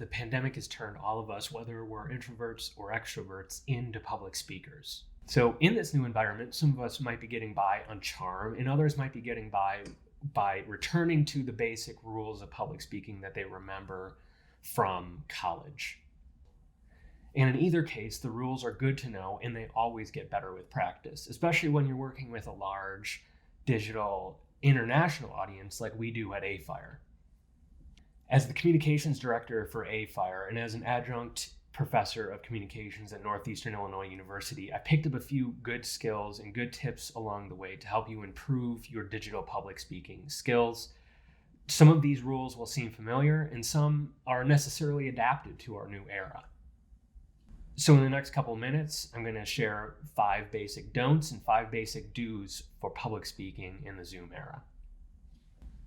the pandemic has turned all of us, whether we're introverts or extroverts, into public speakers. So in this new environment, some of us might be getting by on charm, and others might be getting by returning to the basic rules of public speaking that they remember from college. And in either case, the rules are good to know, and they always get better with practice, especially when you're working with a large digital international audience like we do at AFIRE. As the communications director for AFIRE and as an adjunct professor of communications at Northeastern Illinois University, I picked up a few good skills and good tips along the way to help you improve your digital public speaking skills. Some of these rules will seem familiar, and some are necessarily adapted to our new era. So in the next couple of minutes, I'm going to share 5 basic don'ts and 5 basic do's for public speaking in the Zoom era.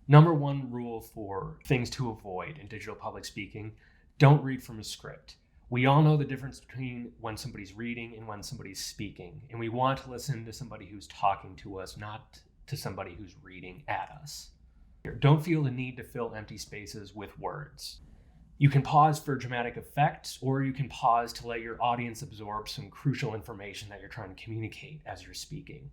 Number 1 rule for things to avoid in digital public speaking: don't read from a script. We all know the difference between when somebody's reading and when somebody's speaking, and we want to listen to somebody who's talking to us, not to somebody who's reading at us. Don't feel the need to fill empty spaces with words. You can pause for dramatic effect, or you can pause to let your audience absorb some crucial information that you're trying to communicate as you're speaking.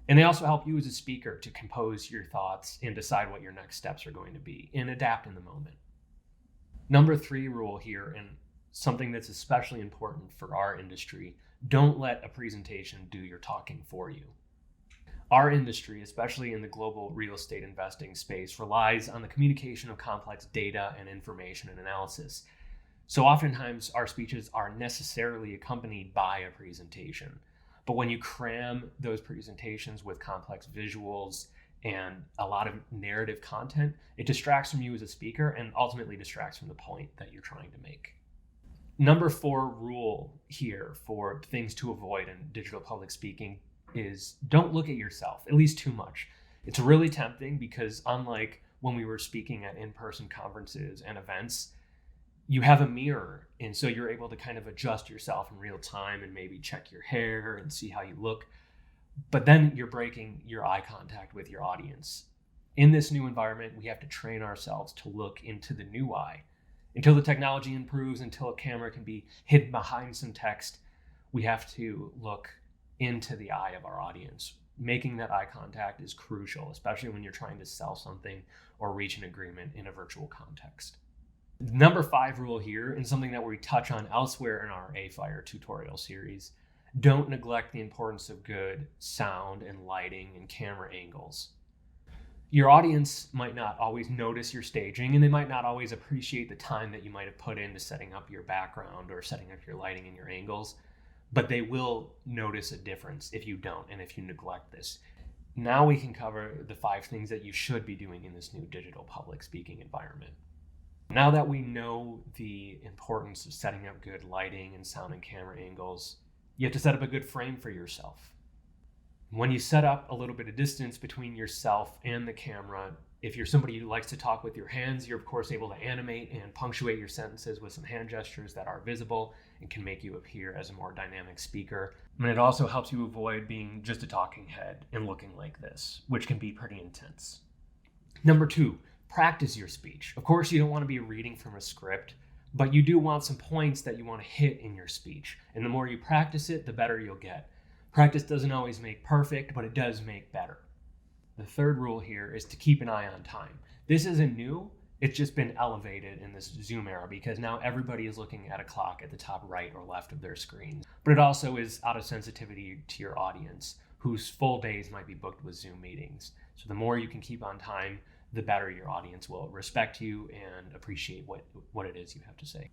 And they also help you as a speaker to compose your thoughts and decide what your next steps are going to be and adapt in the moment. Number 3 rule here, and something that's especially important for our industry: don't let a presentation do your talking for you. Our industry, especially in the global real estate investing space, relies on the communication of complex data and information and analysis. So oftentimes our speeches are necessarily accompanied by a presentation. But when you cram those presentations with complex visuals and a lot of narrative content, it distracts from you as a speaker and ultimately distracts from the point that you're trying to make. Number 4 rule here for things to avoid in digital public speaking is don't look at yourself, at least too much. It's really tempting because unlike when we were speaking at in-person conferences and events, you have a mirror, and so you're able to kind of adjust yourself in real time and maybe check your hair and see how you look. But then you're breaking your eye contact with your audience. In this new environment, we have to train ourselves to look into the new eye. Until the technology improves, until a camera can be hidden behind some text, we have to look into the eye of our audience. Making that eye contact is crucial, especially when you're trying to sell something or reach an agreement in a virtual context. Number 5 rule here, and something that we touch on elsewhere in our AFIRE tutorial series: don't neglect the importance of good sound and lighting and camera angles. Your audience might not always notice your staging, and they might not always appreciate the time that you might have put into setting up your background or setting up your lighting and your angles, but they will notice a difference if you don't and if you neglect this. Now we can cover the 5 things that you should be doing in this new digital public speaking environment. Now that we know the importance of setting up good lighting and sound and camera angles, you have to set up a good frame for yourself. When you set up a little bit of distance between yourself and the camera, if you're somebody who likes to talk with your hands, you're of course able to animate and punctuate your sentences with some hand gestures that are visible and can make you appear as a more dynamic speaker. And it also helps you avoid being just a talking head and looking like this, which can be pretty intense. Number 2, practice your speech. Of course, you don't want to be reading from a script, but you do want some points that you want to hit in your speech. And the more you practice it, the better you'll get. Practice doesn't always make perfect, but it does make better. The 3rd rule here is to keep an eye on time. This isn't new, it's just been elevated in this Zoom era because now everybody is looking at a clock at the top right or left of their screen. But it also is out of sensitivity to your audience, whose full days might be booked with Zoom meetings. So the more you can keep on time, the better your audience will respect you and appreciate what it is you have to say.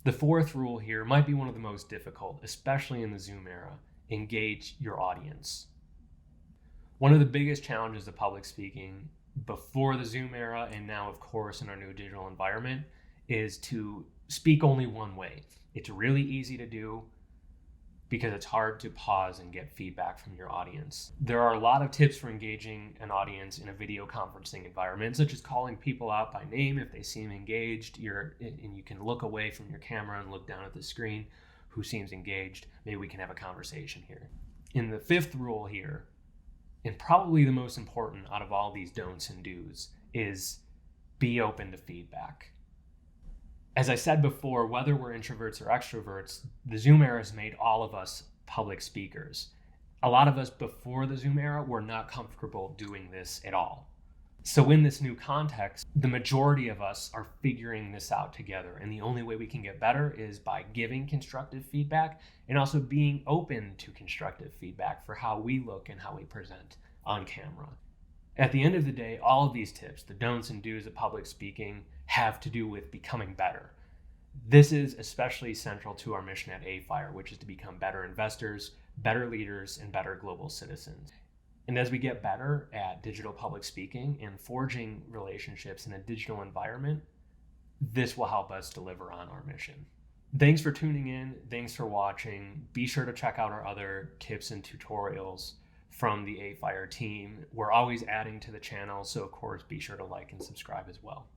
The 4th rule here might be one of the most difficult, especially in the Zoom era: engage your audience. One of the biggest challenges of public speaking before the Zoom era, and now of course in our new digital environment, is to speak only one way. It's really easy to do because it's hard to pause and get feedback from your audience. There are a lot of tips for engaging an audience in a video conferencing environment, such as calling people out by name if they seem engaged, and you can look away from your camera and look down at the screen. Who seems engaged? Maybe we can have a conversation here. In the 5th rule here, and probably the most important out of all these don'ts and do's, is be open to feedback. As I said before, whether we're introverts or extroverts, the Zoom era has made all of us public speakers. A lot of us before the Zoom era were not comfortable doing this at all. So in this new context, the majority of us are figuring this out together. And the only way we can get better is by giving constructive feedback and also being open to constructive feedback for how we look and how we present on camera. At the end of the day, all of these tips, the don'ts and do's of public speaking, have to do with becoming better. This is especially central to our mission at AFIRE, which is to become better investors, better leaders, and better global citizens. And as we get better at digital public speaking and forging relationships in a digital environment, this will help us deliver on our mission. Thanks for tuning in. Thanks for watching. Be sure to check out our other tips and tutorials from the AFIRE team. We're always adding to the channel, so of course be sure to like and subscribe as well.